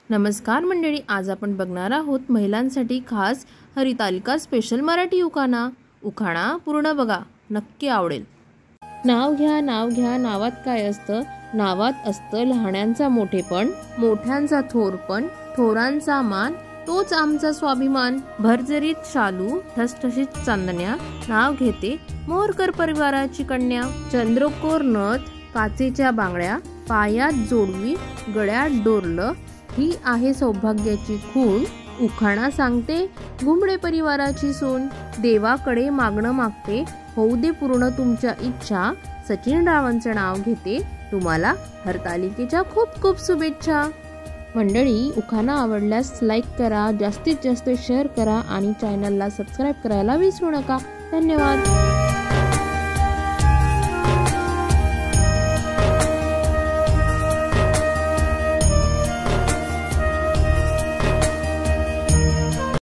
नमस्कार मंडळी, आज आपण बघणार आहोत महिलांसाठी खास हरितालिका स्पेशल मराठी उखाणा। उखाणा पूर्ण बघा, नक्की आवडेल। नाव घ्या नाव घ्या, नावात काय असतं? नावात असतं लहान्यांचा मोठेपण, मोठ्यांचा थोरपण, थोरांचा मान, तोच आमचा स्वाभिमान। भरजरीत शालू, ठसठशीत चांदण्या, नाव घेते मोरकर परिवाराची कन्या। चंद्रकोर नथ, काचेच्या बांगड्या, पायात जोडवी, गळ्यात डोरलं, ही आहे सौभाग्याची खूण। उखाणा सांगते घुमडे परिवाराची सून। देवाकडे मागणं मागते, होऊ दे पूर्ण तुमच्या इच्छा। सचिन रावांचं नाव घेते, तुम्हाला हरतालिकेच्या खूप खूप शुभेच्छा। मंडळी, उखाणा आवडल्यास लाईक करा, जास्तीत जास्त शेअर करा आणि चॅनलला सबस्क्राईब करायला विसरू नका। धन्यवाद।